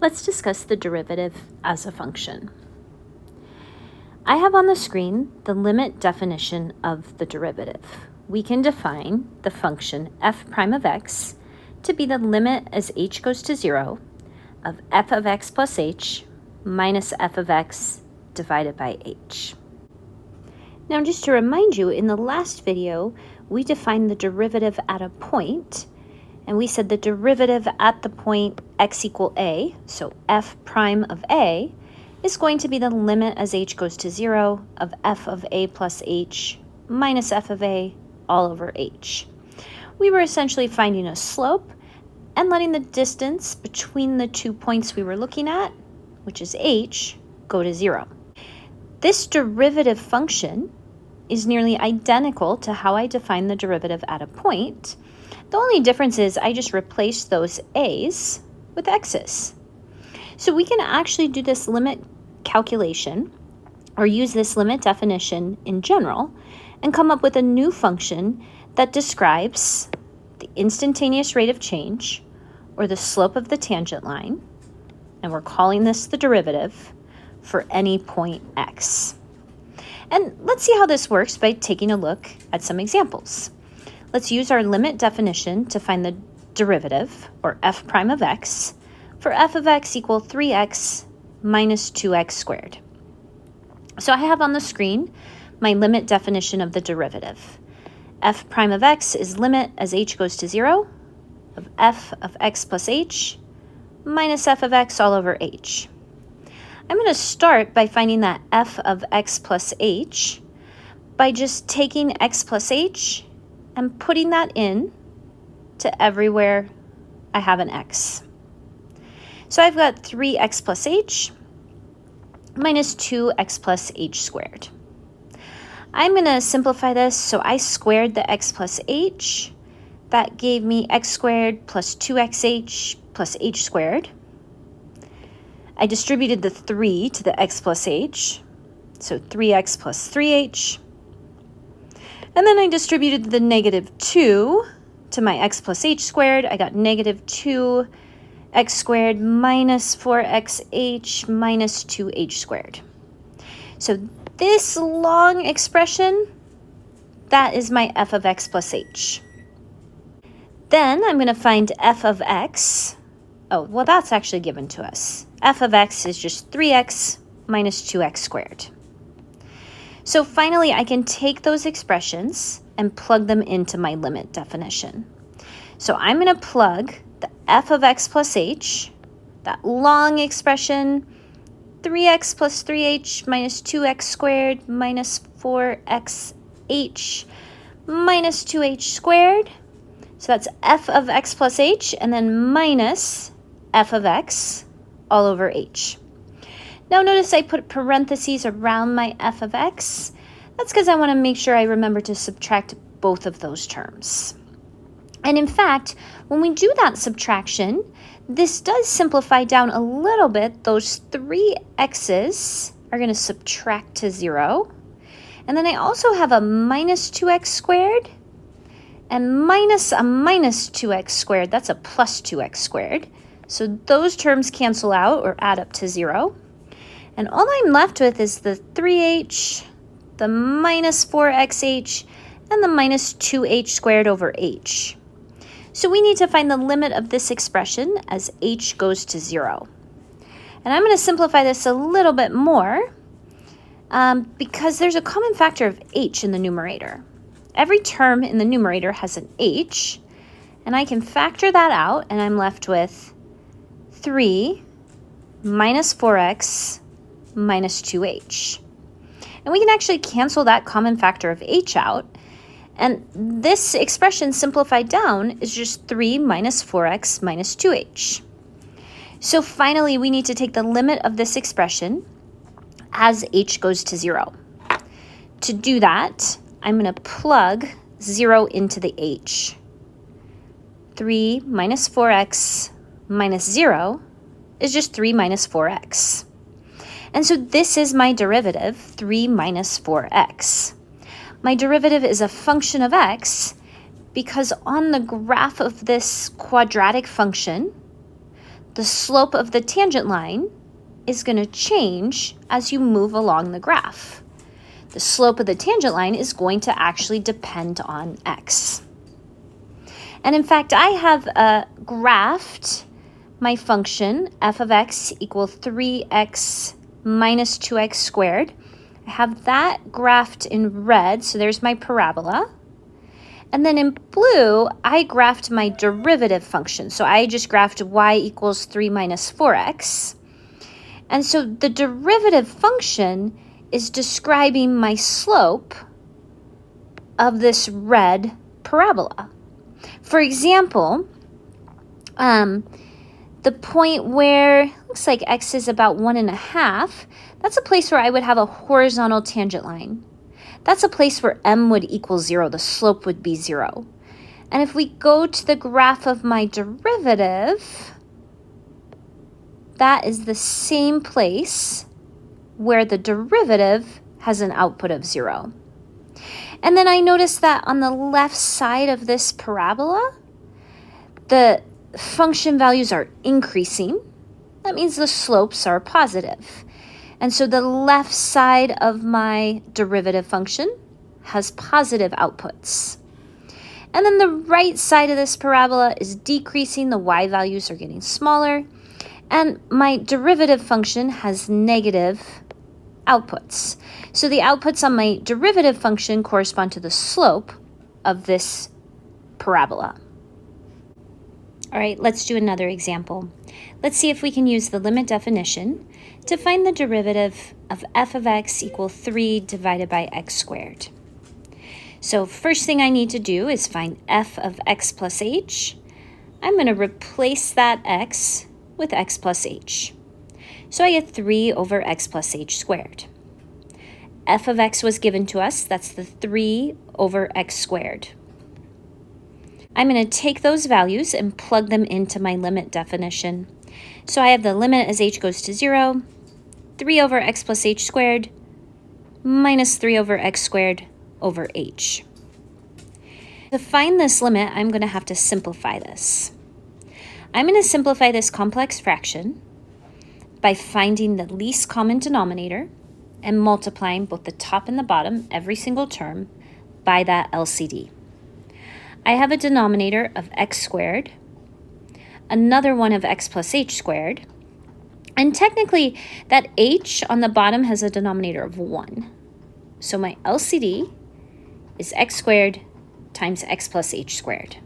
let's discuss the derivative as a function. I have on the screen the limit definition of the derivative. We can define the function f prime of x to be the limit as h goes to 0 of f of x plus h minus f of x divided by h. Now, just to remind you, in the last video, we defined the derivative at a point, and we said the derivative at the point x equal a, so f prime of a, is going to be the limit as h goes to 0 of f of a plus h minus f of a all over h. We were essentially finding a slope and letting the distance between the 2 points we were looking at, which is h, go to 0. This derivative function is nearly identical to how I define the derivative at a point. The only difference is I just replaced those a's with x's. So we can actually do this limit calculation or use this limit definition in general and come up with a new function that describes the instantaneous rate of change or the slope of the tangent line, and we're calling this the derivative for any point x. And let's see how this works by taking a look at some examples. Let's use our limit definition to find the derivative, or f prime of x, for f of x equal 3x minus 2x squared. So I have on the screen my limit definition of the derivative. F prime of x is limit as h goes to 0 of f of x plus h minus f of x all over h. I'm going to start by finding that f of x plus h by just taking x plus h and putting that in to everywhere I have an x. So I've got 3x plus h minus 2x plus h squared. I'm going to simplify this, so I squared the x plus h. That gave me x squared plus 2xh plus h squared. I distributed the 3 to the x plus h, so 3x plus 3h. And then I distributed the negative 2 to my x plus h squared. I got negative 2x squared minus 4xh minus 2h squared. So this long expression, that is my f of x plus h. Then I'm going to find f of x. Oh, well, that's actually given to us. F of x is just 3x minus 2x squared. So finally, I can take those expressions and plug them into my limit definition. So I'm going to plug the f of x plus h, that long expression, 3x plus 3h minus 2x squared minus 4xh minus 2h squared. So that's f of x plus h, and then minus f of x all over h. Now notice I put parentheses around my f of x. That's because I want to make sure I remember to subtract both of those terms. And in fact, when we do that subtraction, this does simplify down a little bit. Those 3 x's are going to subtract to 0. And then I also have a minus 2x squared and minus a minus 2x squared. That's a plus 2x squared. So those terms cancel out or add up to 0. And all I'm left with is the 3h, the minus 4xh, and the minus 2h squared over h. So we need to find the limit of this expression as h goes to 0. And I'm going to simplify this a little bit more because there's a common factor of h in the numerator. Every term in the numerator has an h, and I can factor that out, and I'm left with 3 minus 4x minus 2h. And we can actually cancel that common factor of h out, and this expression simplified down is just 3 minus 4x minus 2h. So finally, we need to take the limit of this expression as h goes to 0. To do that, I'm going to plug 0 into the h. 3 minus 4x minus 0 is just 3 minus 4x. And so this is my derivative, 3 minus 4x. My derivative is a function of x because on the graph of this quadratic function, the slope of the tangent line is going to change as you move along the graph. The slope of the tangent line is going to actually depend on x. And in fact, I have graphed my function f of x equals 3x minus 2x squared. I have that graphed in red, so there's my parabola. And then in blue, I graphed my derivative function. So I just graphed y equals 3 minus 4x. And so the derivative function is describing my slope of this red parabola. For example, the point where looks like x is about 1.5, that's a place where I would have a horizontal tangent line. That's a place where m would equal 0, the slope would be 0. And if we go to the graph of my derivative, that is the same place where the derivative has an output of 0. And then I noticed that on the left side of this parabola, the function values are increasing. That means the slopes are positive. And so the left side of my derivative function has positive outputs. And then the right side of this parabola is decreasing. The y values are getting smaller. And my derivative function has negative outputs. So the outputs on my derivative function correspond to the slope of this parabola. All right, let's do another example. Let's see if we can use the limit definition to find the derivative of f of x equals 3 divided by x squared. So first thing I need to do is find f of x plus h. I'm going to replace that x with x plus h. So I get 3 over x plus h squared. F of x was given to us. That's the 3 over x squared. I'm going to take those values and plug them into my limit definition. So I have the limit as h goes to 0, 3 over x plus h squared minus 3 over x squared over h. To find this limit, I'm going to have to simplify this. I'm going to simplify this complex fraction by finding the least common denominator and multiplying both the top and the bottom, every single term, by that LCD. I have a denominator of x squared, another one of x plus h squared, and technically that h on the bottom has a denominator of 1. So my LCD is x squared times x plus h squared.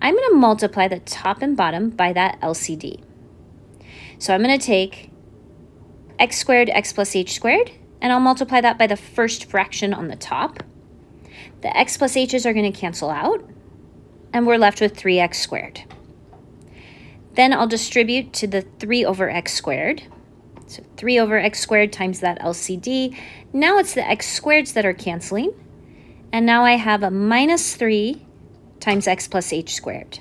I'm going to multiply the top and bottom by that LCD. So I'm going to take x squared, x plus h squared, and I'll multiply that by the first fraction on the top. The x plus h's are going to cancel out, and we're left with 3x squared. Then I'll distribute to the 3 over x squared. So 3 over x squared times that LCD. Now it's the x squareds that are canceling, and now I have a minus 3 times x plus h squared.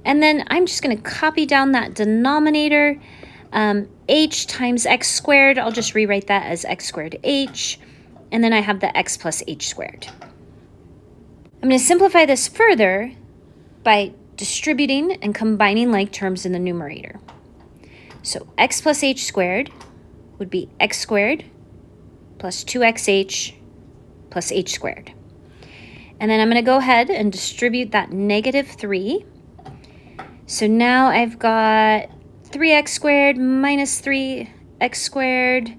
And then I'm just going to copy down that denominator. H times x squared, I'll just rewrite that as x squared h. And then I have the x plus h squared. I'm going to simplify this further by distributing and combining like terms in the numerator. So x plus h squared would be x squared plus 2xh plus h squared. And then I'm going to go ahead and distribute that negative 3. So now I've got 3x squared minus 3x squared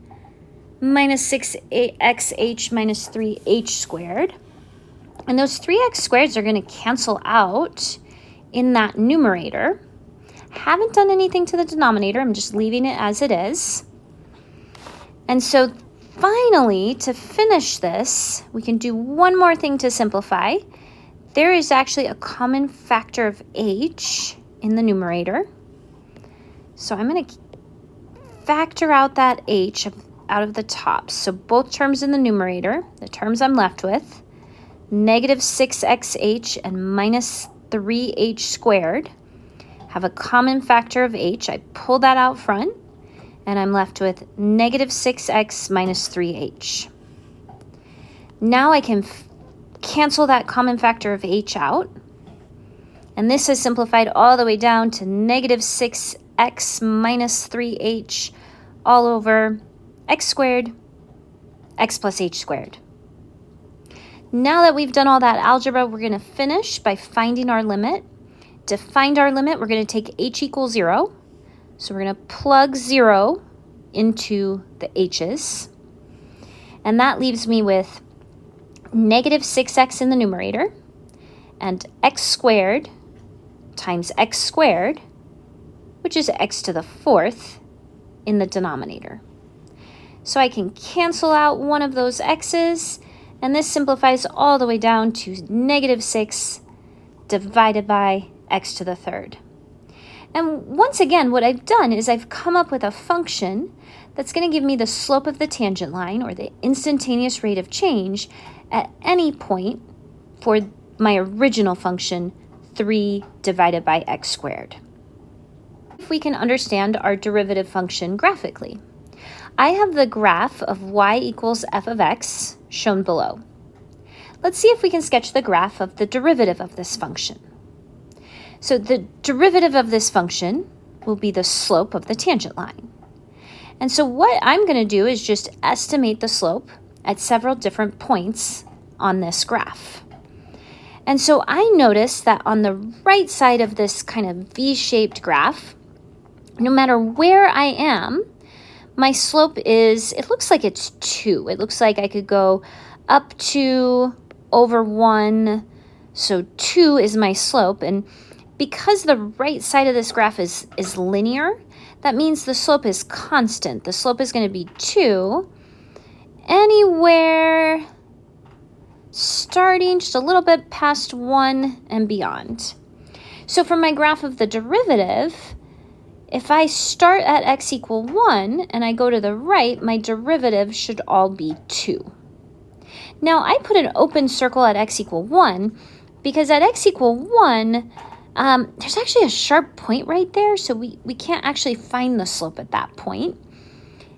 minus 6xh minus 3h squared. And those 3x squareds are going to cancel out in that numerator. Haven't done anything to the denominator. I'm just leaving it as it is. And so finally, to finish this, we can do one more thing to simplify. There is actually a common factor of h in the numerator. So I'm going to factor out that h out of the top. So both terms in the numerator, the terms I'm left with, negative 6xh and minus 3h squared, have a common factor of h. I pull that out front, and I'm left with negative 6x minus 3h. Now I can cancel that common factor of h out, And this is simplified all the way down to negative 6x minus 3h all over x squared, x plus h squared. Now that we've done all that algebra, we're going to finish by finding our limit. To find our limit, we're going to take h equals 0. So we're going to plug 0 into the h's. And that leaves me with negative 6x in the numerator and x squared times x squared, which is x to the 4th, in the denominator. So I can cancel out one of those x's, and this simplifies all the way down to negative 6 divided by x to the 3rd. And once again, what I've done is I've come up with a function that's going to give me the slope of the tangent line, or the instantaneous rate of change, at any point for my original function, 3 divided by x squared. If we can understand our derivative function graphically, I have the graph of y equals f of x shown below. Let's see if we can sketch the graph of the derivative of this function. So the derivative of this function will be the slope of the tangent line. And so what I'm going to do is just estimate the slope at several different points on this graph. And so I notice that on the right side of this kind of V-shaped graph, no matter where I am, my slope is, it looks like it's 2. It looks like I could go up 2 over 1. So 2 is my slope. And because the right side of this graph is linear, that means the slope is constant. The slope is going to be 2 anywhere starting just a little bit past 1 and beyond. So for my graph of the derivative, if I start at x equal 1 and I go to the right, my derivative should all be 2. Now I put an open circle at x equal 1 because at x equal 1, there's actually a sharp point right there, so we can't actually find the slope at that point.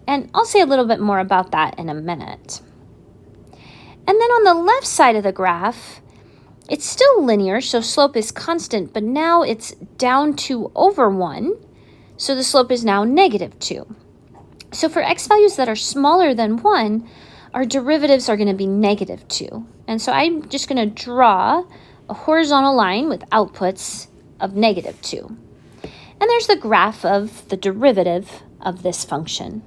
And I'll say a little bit more about that in a minute. And then on the left side of the graph, it's still linear, so slope is constant, but now it's down 2 over 1, so the slope is now negative 2. So for x values that are smaller than 1, our derivatives are going to be negative 2. And so I'm just going to draw a horizontal line with outputs of negative 2. And there's the graph of the derivative of this function.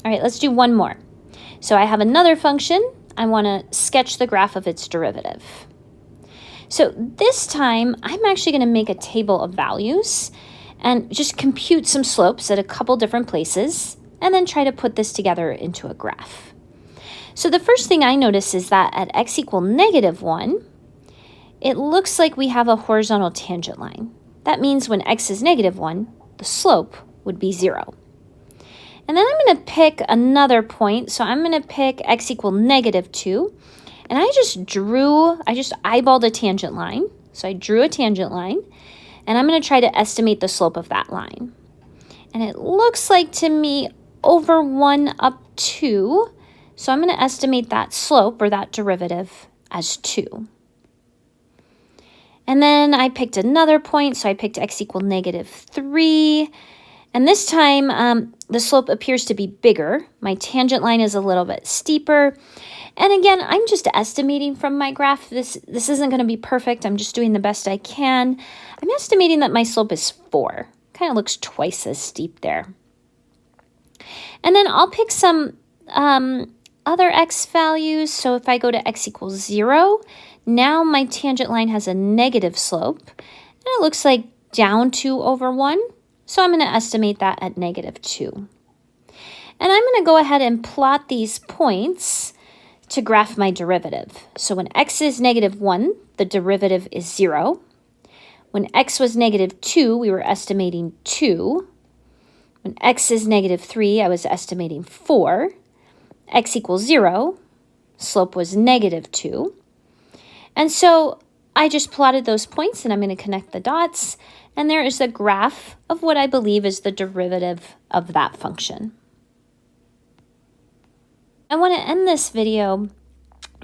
All right, let's do one more. So I have another function. I want to sketch the graph of its derivative. So this time, I'm actually going to make a table of values and just compute some slopes at a couple different places, and then try to put this together into a graph. So the first thing I notice is that at x equal negative 1, it looks like we have a horizontal tangent line. That means when x is negative 1, the slope would be 0. And then I'm going to pick another point. So I'm going to pick x equal negative 2. And I just eyeballed a tangent line. So I drew a tangent line. And I'm going to try to estimate the slope of that line. And it looks like to me over 1 up 2. So I'm going to estimate that slope, or that derivative, as 2. And then I picked another point. So I picked x equal negative 3. And this time, the slope appears to be bigger. My tangent line is a little bit steeper. And again, I'm just estimating from my graph. This isn't going to be perfect. I'm just doing the best I can. I'm estimating that my slope is 4. Kind of looks twice as steep there. And then I'll pick some other x values. So if I go to x equals 0, now my tangent line has a negative slope. And it looks like down 2 over 1. So I'm going to estimate that at negative 2. And I'm going to go ahead and plot these points to graph my derivative. So when x is negative 1, the derivative is 0. When x was negative 2, we were estimating 2. When x is negative 3, I was estimating 4. X equals 0, slope was negative 2. And so I just plotted those points, and I'm going to connect the dots. And there is the graph of what I believe is the derivative of that function. I want to end this video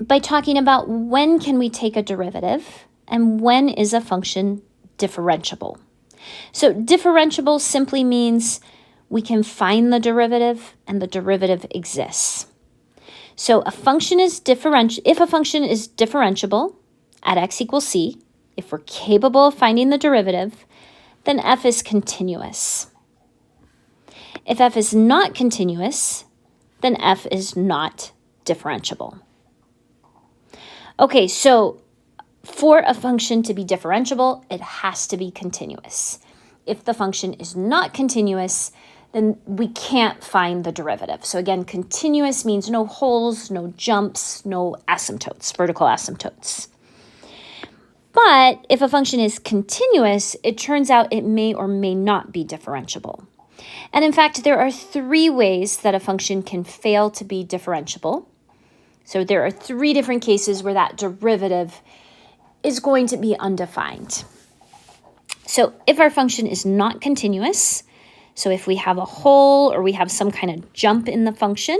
by talking about when can we take a derivative and when is a function differentiable? So differentiable simply means we can find the derivative and the derivative exists. So if a function is differentiable at x equals c, if we're capable of finding the derivative, then f is continuous. If f is not continuous, then f is not differentiable. Okay, so for a function to be differentiable, it has to be continuous. If the function is not continuous, then we can't find the derivative. So again, continuous means no holes, no jumps, no asymptotes, vertical asymptotes. But if a function is continuous, it turns out it may or may not be differentiable. And in fact, there are 3 ways that a function can fail to be differentiable. So there are 3 different cases where that derivative is going to be undefined. So if our function is not continuous, so if we have a hole or we have some kind of jump in the function,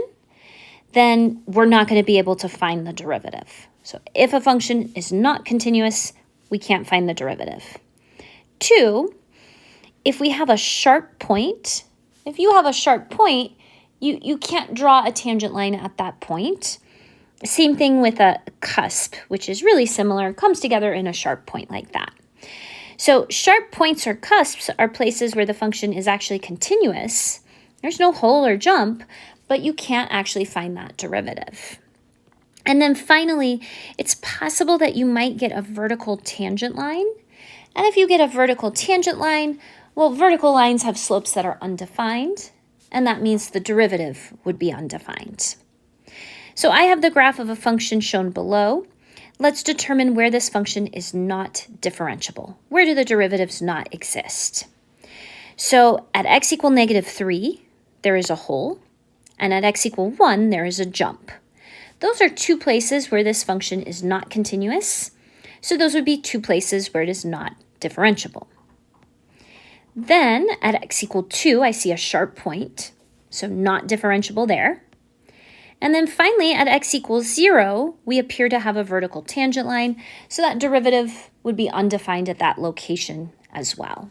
then we're not going to be able to find the derivative. So if a function is not continuous, we can't find the derivative. 2, if we have a sharp point, if you have a sharp point, you can't draw a tangent line at that point. Same thing with a cusp, which is really similar, comes together in a sharp point like that. So sharp points or cusps are places where the function is actually continuous. There's no hole or jump, but you can't actually find that derivative. And then finally, it's possible that you might get a vertical tangent line. And if you get a vertical tangent line, well, vertical lines have slopes that are undefined, and that means the derivative would be undefined. So I have the graph of a function shown below. Let's determine where this function is not differentiable. Where do the derivatives not exist? So at x equal -3, there is a hole, and at x equal 1, there is a jump. Those are 2 places where this function is not continuous, so those would be 2 places where it is not differentiable. Then at x equal 2, I see a sharp point, so not differentiable there. And then finally, at x equals 0, we appear to have a vertical tangent line, so that derivative would be undefined at that location as well.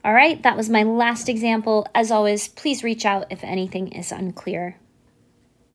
All right, that was my last example. As always, please reach out if anything is unclear.